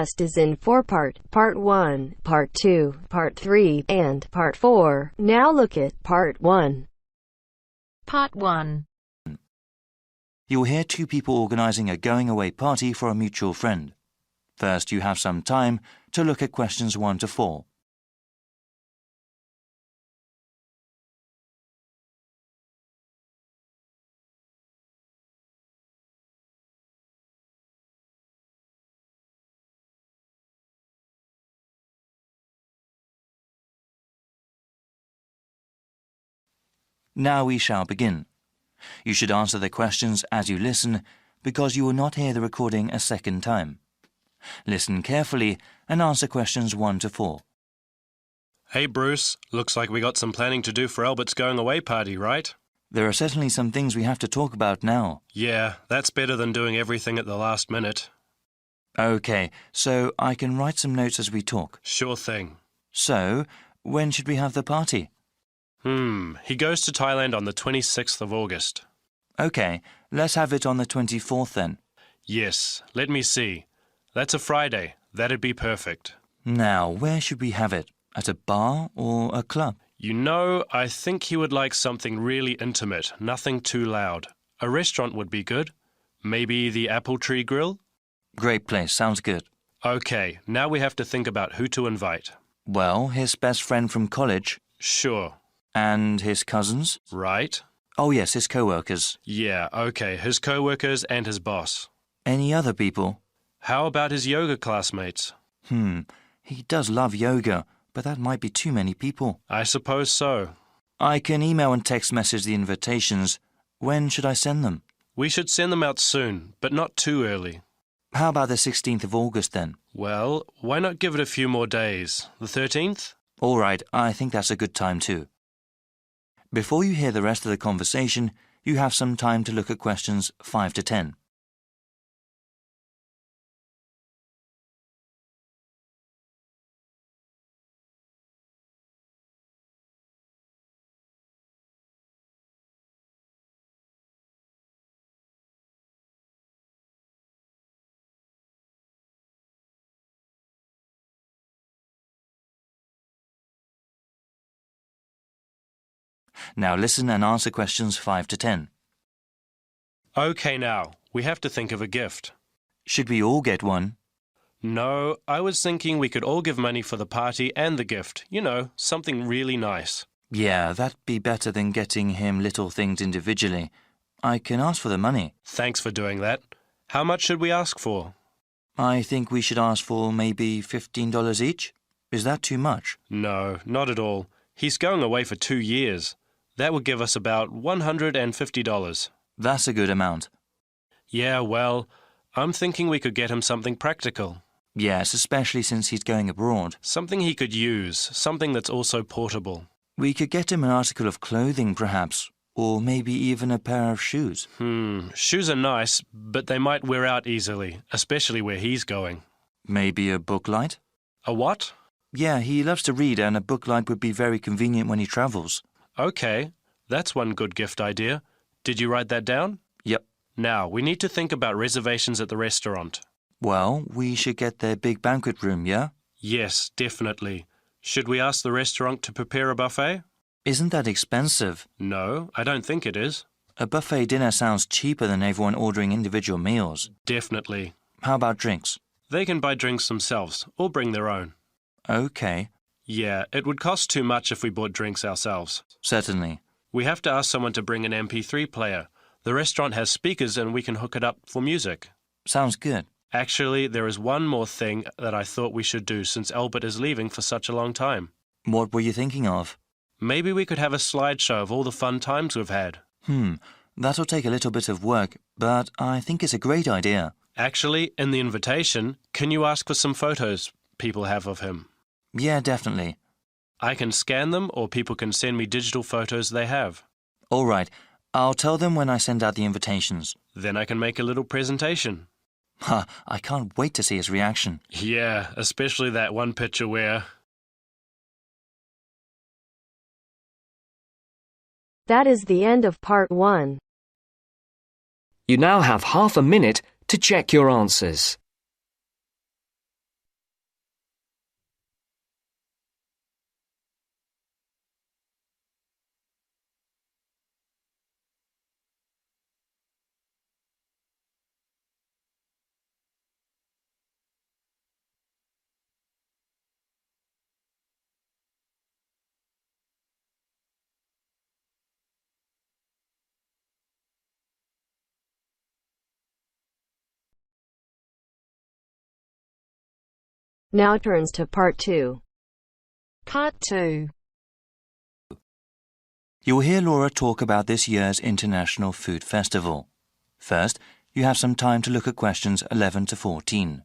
test is in 4 parts: Part 1, Part 2, Part 3, and Part 4. Now look at Part 1. Part 1. You'll hear two people organising a going-away party for a mutual friend. First, you have some time to look at questions 1 to 4. Now we shall begin. You should answer the questions as you listen, because you will not hear the recording a second time. Listen carefully and answer questions 1 to 4. Hey Bruce, looks like we got some planning to do for Albert's going away party, right? There are certainly some things we have to talk about now. Yeah, that's better than doing everything at the last minute. Okay, so I can write some notes as we talk. Sure thing. So, when should we have the party? He goes to Thailand on the 26th of August. Okay, let's have it on the 24th then. Yes, let me see. That's a Friday. That'd be perfect. Now, where should we have it? At a bar or a club? You know, I think he would like something really intimate, nothing too loud. A restaurant would be good. Maybe the Apple Tree Grill? Great place, sounds good. Okay, now we have to think about who to invite. Well, his best friend from college. Sure. And his cousins? Right. Oh yes, his co-workers. Yeah, okay, his co-workers and his boss. Any other people? How about his yoga classmates? He does love yoga, but that might be too many people. I suppose so. I can email and text message the invitations. When should I send them? We should send them out soon, but not too early. How about the 16th of August then? Well, why not give it a few more days? The 13th? All right, I think that's a good time too. Before you hear the rest of the conversation, you have some time to look at questions 5 to 10. Now listen and answer questions 5 to 10. Okay now, we have to think of a gift. Should we all get one? No, I was thinking we could all give money for the party and the gift. You know, something really nice. Yeah, that'd be better than getting him little things individually. I can ask for the money. Thanks for doing that. How much should we ask for? I think we should ask for maybe $15 each. Is that too much? No, not at all. He's going away for 2 years. That would give us about $150. That's a good amount. Yeah, well, I'm thinking we could get him something practical. Yes, especially since he's going abroad. Something he could use, something that's also portable. We could get him an article of clothing, perhaps, or maybe even a pair of shoes. Shoes are nice, but they might wear out easily, especially where he's going. Maybe a book light? A what? Yeah, he loves to read, and a book light would be very convenient when he travels. Okay, that's one good gift idea. Did you write that down? Yep. Now, we need to think about reservations at the restaurant. Well, we should get their big banquet room, yeah? Yes, definitely. Should we ask the restaurant to prepare a buffet? Isn't that expensive? No, I don't think it is. A buffet dinner sounds cheaper than everyone ordering individual meals. Definitely. How about drinks? They can buy drinks themselves, or bring their own. Okay. Yeah, it would cost too much if we bought drinks ourselves. Certainly. We have to ask someone to bring an MP3 player. The restaurant has speakers and we can hook it up for music. Sounds good. Actually, there is one more thing that I thought we should do since Albert is leaving for such a long time. What were you thinking of? Maybe we could have a slideshow of all the fun times we've had. That'll take a little bit of work, but I think it's a great idea. Actually, in the invitation, can you ask for some photos people have of him? Yeah, definitely. I can scan them or people can send me digital photos they have. All right. I'll tell them when I send out the invitations. Then I can make a little presentation. I can't wait to see his reaction. Yeah, especially that one picture where... That is the end of Part 1. You now have half a minute to check your answers. Now turns to Part 2. Part 2. You will hear Laura talk about this year's International Food Festival. First, you have some time to look at questions 11 to 14.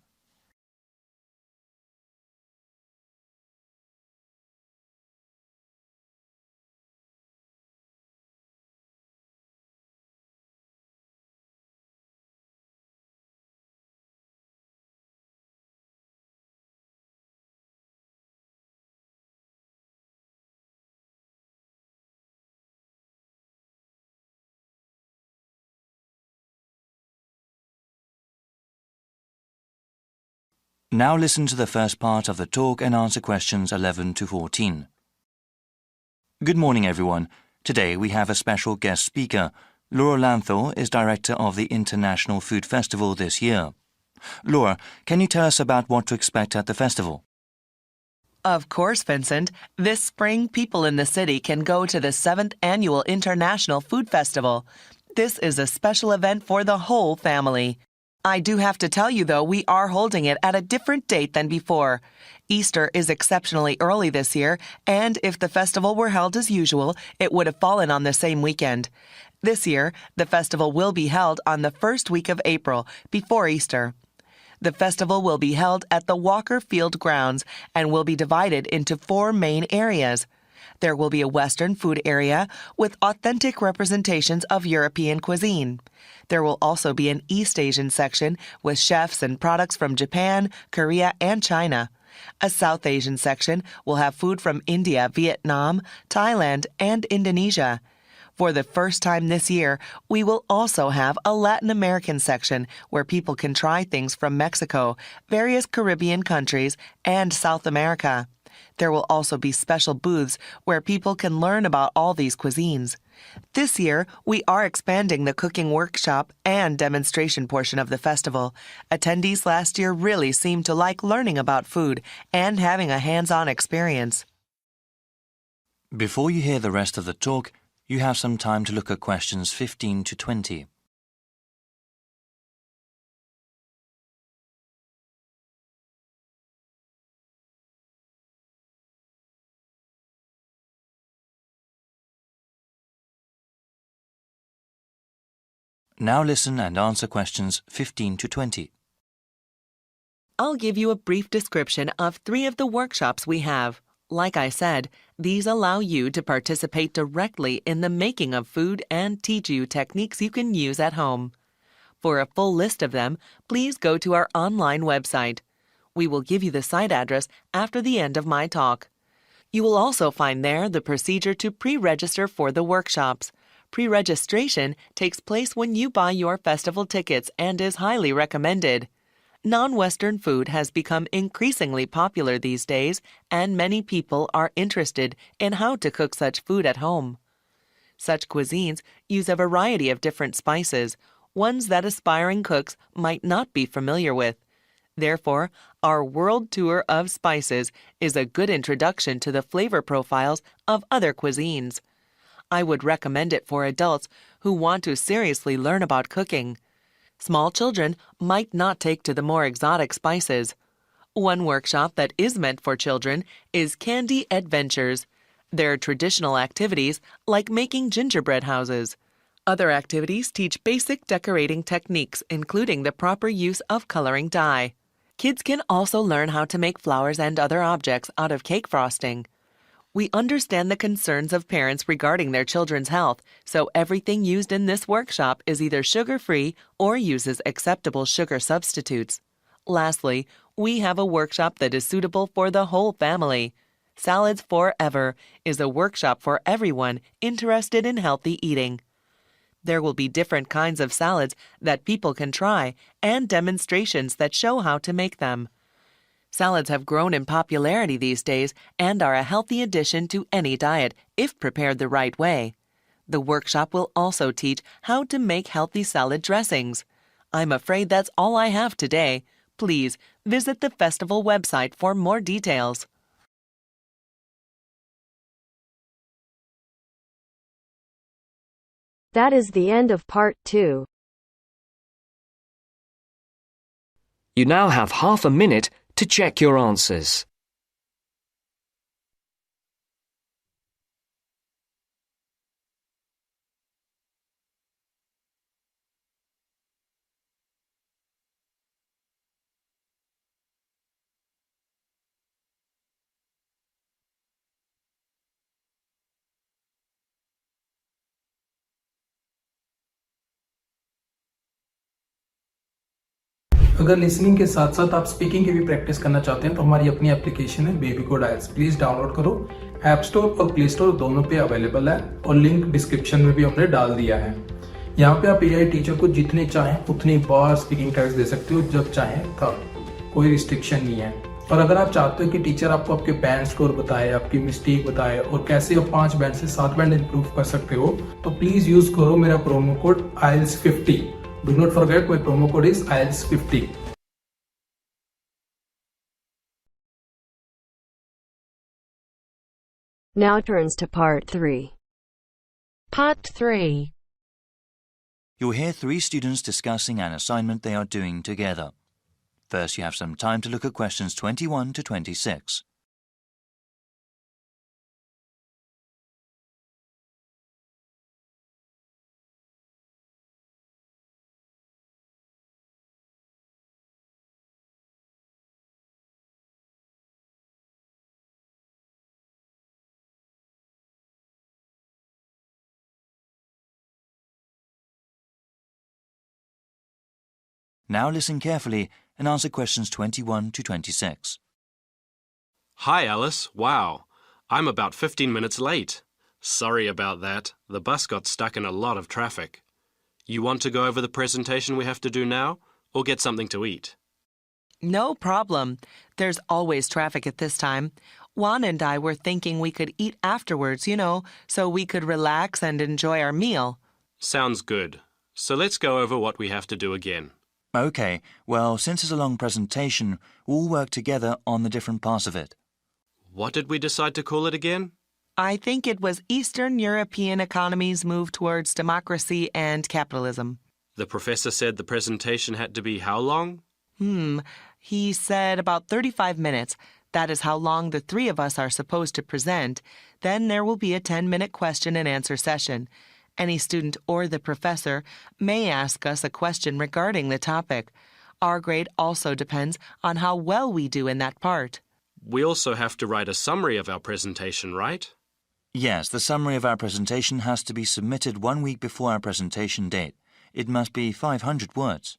Now listen to the first part of the talk and answer questions 11 to 14. Good morning, everyone. Today we have a special guest speaker. Laura Lanthor is director of the International Food Festival this year. Laura, can you tell us about what to expect at the festival? Of course, Vincent. This spring, people in the city can go to the 7th Annual International Food Festival. This is a special event for the whole family. I do have to tell you, though, we are holding it at a different date than before. Easter is exceptionally early this year, and if the festival were held as usual, it would have fallen on the same weekend. This year, the festival will be held on the first week of April, before Easter. The festival will be held at the Walker Field grounds and will be divided into 4 main areas. There will be a Western food area with authentic representations of European cuisine. There will also be an East Asian section with chefs and products from Japan, Korea, and China. A South Asian section will have food from India, Vietnam, Thailand, and Indonesia. For the first time this year, we will also have a Latin American section where people can try things from Mexico, various Caribbean countries, and South America. There will also be special booths where people can learn about all these cuisines. This year, we are expanding the cooking workshop and demonstration portion of the festival. Attendees last year really seemed to like learning about food and having a hands-on experience. Before you hear the rest of the talk, you have some time to look at questions 15 to 20. Now listen and answer questions 15 to 20. I'll give you a brief description of 3 of the workshops we have. Like I said, these allow you to participate directly in the making of food and teach you techniques you can use at home. For a full list of them, please go to our online website. We will give you the site address after the end of my talk. You will also find there the procedure to pre-register for the workshops. Pre-registration takes place when you buy your festival tickets and is highly recommended. Non-Western food has become increasingly popular these days, and many people are interested in how to cook such food at home. Such cuisines use a variety of different spices, ones that aspiring cooks might not be familiar with. Therefore, our world tour of spices is a good introduction to the flavor profiles of other cuisines. I would recommend it for adults who want to seriously learn about cooking. Small children might not take to the more exotic spices. One workshop that is meant for children is Candy Adventures. They're traditional activities like making gingerbread houses. Other activities teach basic decorating techniques, including the proper use of coloring dye. Kids can also learn how to make flowers and other objects out of cake frosting. We understand the concerns of parents regarding their children's health, so everything used in this workshop is either sugar-free or uses acceptable sugar substitutes. Lastly, we have a workshop that is suitable for the whole family. Salads Forever is a workshop for everyone interested in healthy eating. There will be different kinds of salads that people can try and demonstrations that show how to make them. Salads have grown in popularity these days and are a healthy addition to any diet if prepared the right way. The workshop will also teach how to make healthy salad dressings. I'm afraid that's all I have today. Please visit the festival website for more details. That is the end of Part 2. You now have half a minute to check your answers. अगर listening के साथ साथ आप speaking की भी practice करना चाहते हैं तो हमारी अपनी एप्लीकेशन है baby code aisles, please download करो। ऐप स्टोर और प्ले स्टोर दोनों पे अवेलेबल है और लिंक डिस्क्रिप्शन में भी हमने डाल दिया है। यहाँ पे आप एआई टीचर को जितने चाहें उतनी बार स्पीकिंग टेस्ट दे सकते हो, जब चाहें तब, कोई रिस्ट्रिक्शन नहीं है। और अगर आप चाहते हो कि टीचर आपको आपके बैंड स्कोर बताए, आपकी मिस्टेक बताए और कैसे आप 5 बैंड से 7 बैंड इंप्रूव कर सकते हो, तो प्लीज यूज करो मेरा promo code IELTS50। Do not forget my promo code is IELTS50. Now turns to part 3. Part 3. You'll hear 3 students discussing an assignment they are doing together. First, you have some time to look at questions 21 to 26. Now listen carefully and answer questions 21 to 26. Hi, Alice. Wow. I'm about 15 minutes late. Sorry about that. The bus got stuck in a lot of traffic. You want to go over the presentation we have to do now, or get something to eat? No problem. There's always traffic at this time. Juan and I were thinking we could eat afterwards, so we could relax and enjoy our meal. Sounds good. So let's go over what we have to do again. Okay, well, since it's a long presentation, we'll work together on the different parts of it. What did we decide to call it again? I think it was Eastern European economies move towards democracy and capitalism. The professor said the presentation had to be how long? He said about 35 minutes. That is how long the 3 of us are supposed to present. Then there will be a 10-minute question and answer session. Any student or the professor may ask us a question regarding the topic. Our grade also depends on how well we do in that part. We also have to write a summary of our presentation, right? Yes, the summary of our presentation has to be submitted 1 week before our presentation date. It must be 500 words.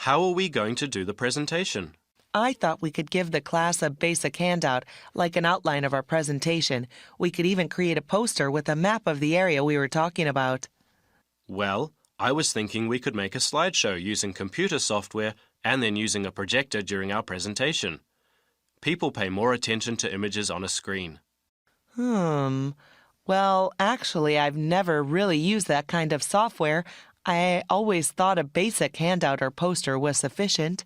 How are we going to do the presentation? I thought we could give the class a basic handout, like an outline of our presentation. We could even create a poster with a map of the area we were talking about. Well, I was thinking we could make a slideshow using computer software and then using a projector during our presentation. People pay more attention to images on a screen. Well, actually, I've never really used that kind of software. I always thought a basic handout or poster was sufficient.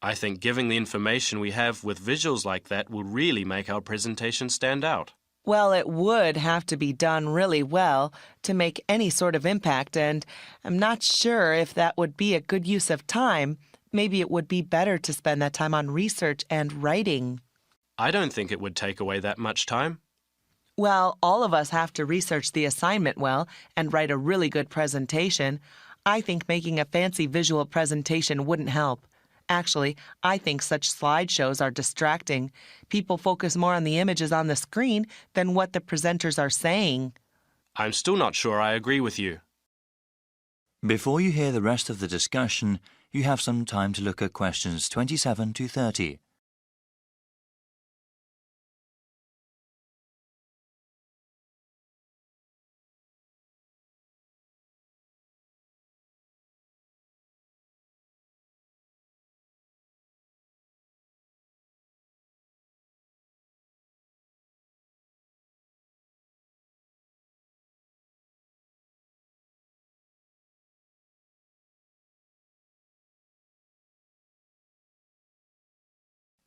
I think giving the information we have with visuals like that will really make our presentation stand out. Well, it would have to be done really well to make any sort of impact, and I'm not sure if that would be a good use of time. Maybe it would be better to spend that time on research and writing. I don't think it would take away that much time. Well, all of us have to research the assignment well and write a really good presentation. I think making a fancy visual presentation wouldn't help. Actually, I think such slideshows are distracting. People focus more on the images on the screen than what the presenters are saying. I'm still not sure I agree with you. Before you hear the rest of the discussion, you have some time to look at questions 27 to 30.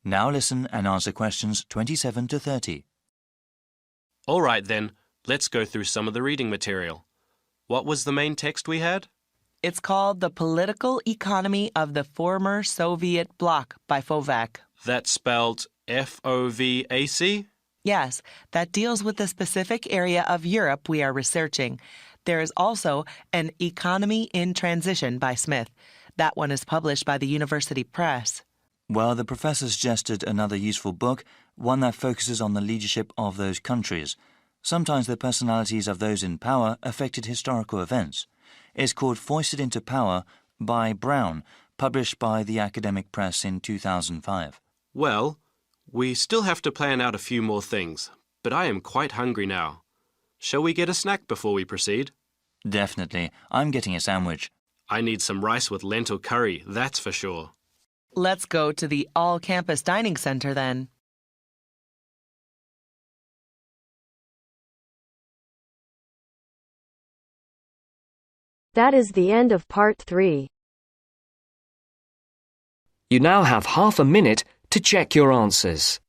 Now listen and answer questions 27 to 30. All right then, let's go through some of the reading material. What was the main text we had? It's called The Political Economy of the Former Soviet Bloc by Fastrack. That's spelled FOVAC? Yes, that deals with the specific area of Europe we are researching. There is also An Economy in Transition by Smith. That one is published by the University Press. Well, the professor suggested another useful book, one that focuses on the leadership of those countries. Sometimes the personalities of those in power affected historical events. It's called Foisted into Power by Brown, published by the Academic Press in 2005. Well, we still have to plan out a few more things, but I am quite hungry now. Shall we get a snack before we proceed? Definitely. I'm getting a sandwich. I need some rice with lentil curry, that's for sure. Let's go to the all-campus dining center then. That is the end of part 3. You now have half a minute to check your answers.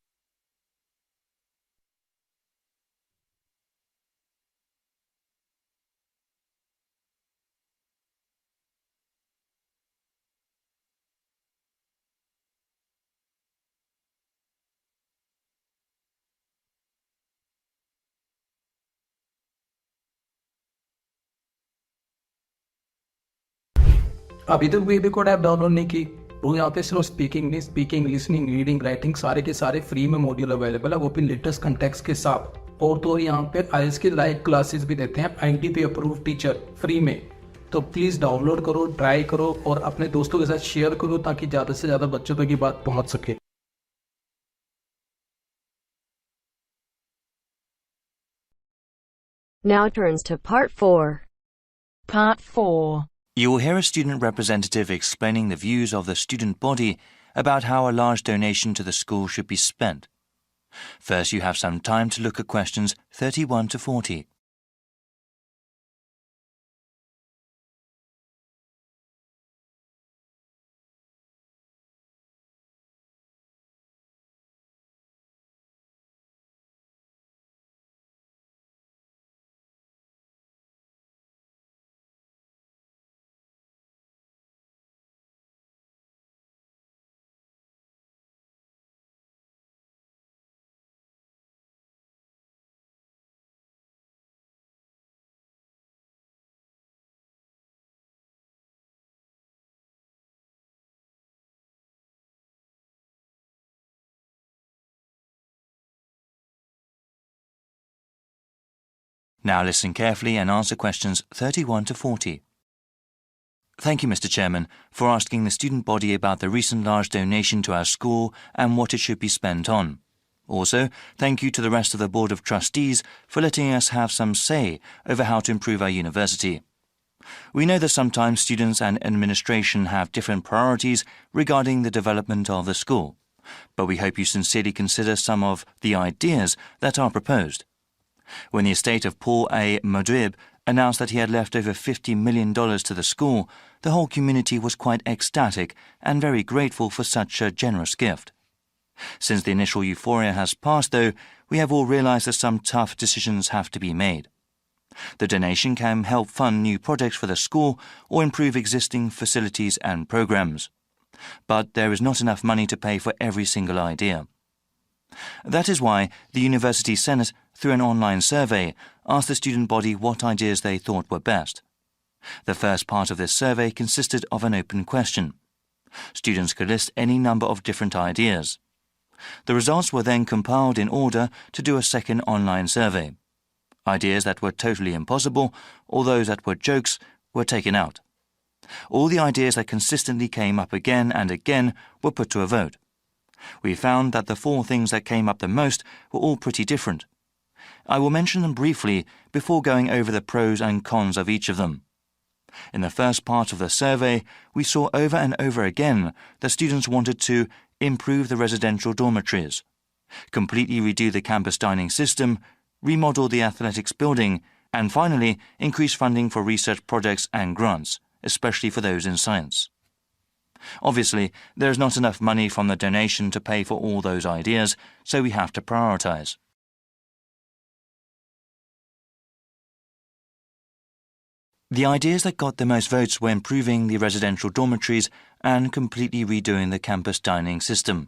अभी तक baby code app download नहीं की तो यहाँ पे सिर्फ speaking listening reading writing सारे के सारे फ्री में मॉड्यूल अवेलेबल है, वो भी लेटेस्ट कंटेक्स्ट के साथ। और तो यहाँ पे आईएलटीएस की लाइव क्लासेस भी देते हैं आईटीपी अप्रूव टीचर फ्री में। तो प्लीज डाउनलोड करो, ट्राई करो और अपने दोस्तों के साथ शेयर करो ताकि ज्यादा से ज्यादा बच्चों तक ये बात पहुंच सके। Now turns to part 4. Part 4. You will hear a student representative explaining the views of the student body about how a large donation to the school should be spent. First, you have some time to look at questions 31 to 40. Now listen carefully and answer questions 31 to 40. Thank you, Mr. Chairman, for asking the student body about the recent large donation to our school and what it should be spent on. Also, thank you to the rest of the Board of Trustees for letting us have some say over how to improve our university. We know that sometimes students and administration have different priorities regarding the development of the school, but we hope you sincerely consider some of the ideas that are proposed. When the estate of Paul A. Madrib announced that he had left over $50 million to the school, the whole community was quite ecstatic and very grateful for such a generous gift. Since the initial euphoria has passed, though, we have all realized that some tough decisions have to be made. The donation can help fund new projects for the school or improve existing facilities and programs. But there is not enough money to pay for every single idea. That is why the University Senate, through an online survey, asked the student body what ideas they thought were best. The first part of this survey consisted of an open question. Students could list any number of different ideas. The results were then compiled in order to do a second online survey. Ideas that were totally impossible, or those that were jokes, were taken out. All the ideas that consistently came up again and again were put to a vote. We found that the 4 things that came up the most were all pretty different. I will mention them briefly before going over the pros and cons of each of them. In the first part of the survey, we saw over and over again that students wanted to improve the residential dormitories, completely redo the campus dining system, remodel the athletics building, and finally increase funding for research projects and grants, especially for those in science. Obviously, there is not enough money from the donation to pay for all those ideas, so we have to prioritize. The ideas that got the most votes were improving the residential dormitories and completely redoing the campus dining system.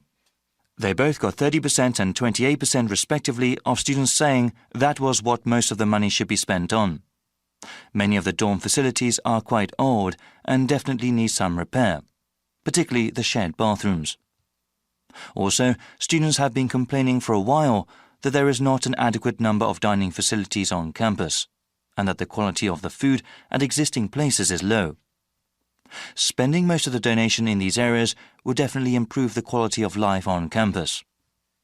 They both got 30% and 28% respectively of students saying that was what most of the money should be spent on. Many of the dorm facilities are quite old and definitely need some repair, particularly the shared bathrooms. Also, students have been complaining for a while that there is not an adequate number of dining facilities on campus, and that the quality of the food at existing places is low. Spending most of the donation in these areas would definitely improve the quality of life on campus.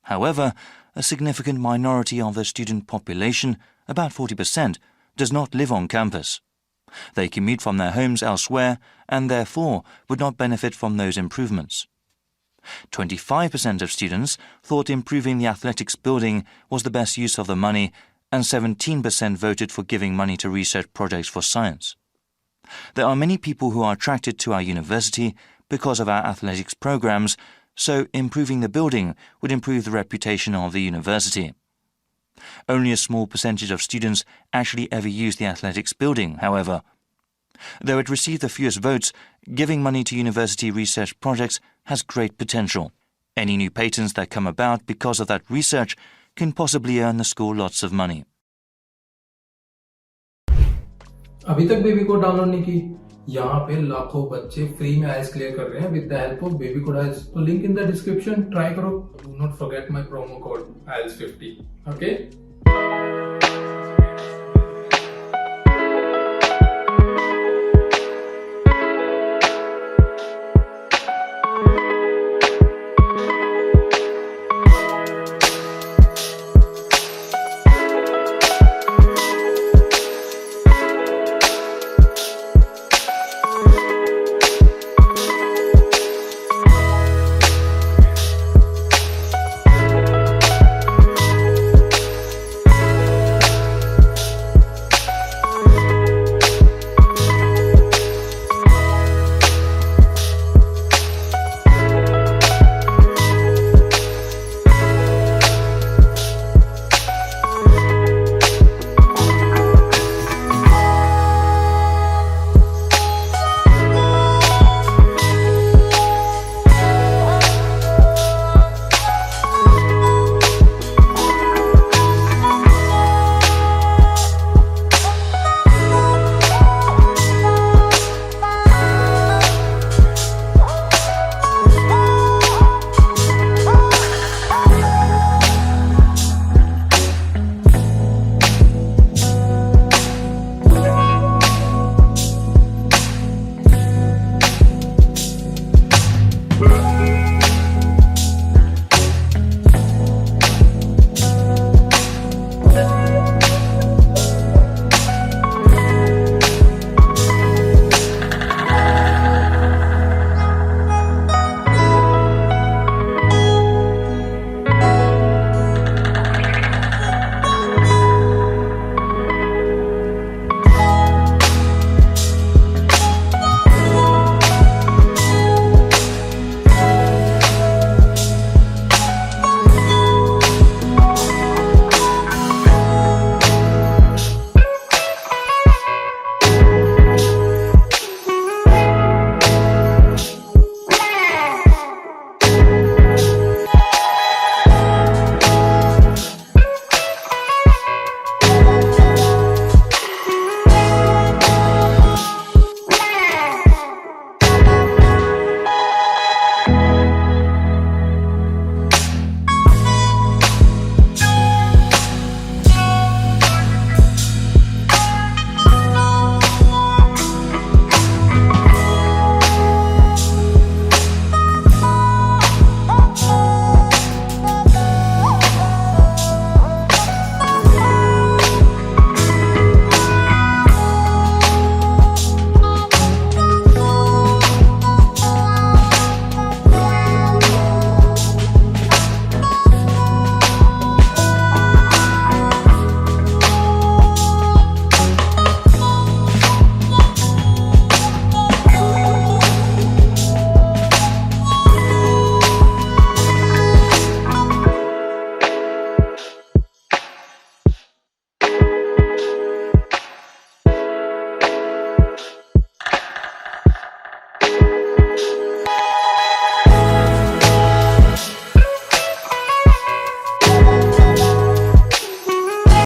However, a significant minority of the student population, about 40%, does not live on campus. They commute from their homes elsewhere and therefore would not benefit from those improvements. 25% of students thought improving the athletics building was the best use of the money, and 17% voted for giving money to research projects for science. There are many people who are attracted to our university because of our athletics programs, so improving the building would improve the reputation of the university. Only a small percentage of students actually ever use the athletics building, however. Though it received the fewest votes, giving money to university research projects has great potential. Any new patents that come about because of that research can possibly earn the school lots of money. अभी तक baby code download नहीं की? यहाँ पे लाखों बच्चे free में आइल्स clear कर रहे हैं with the help of Baby code IELTS. तो link in the description, try करो. Do not forget my promo code IELTS50. Okay.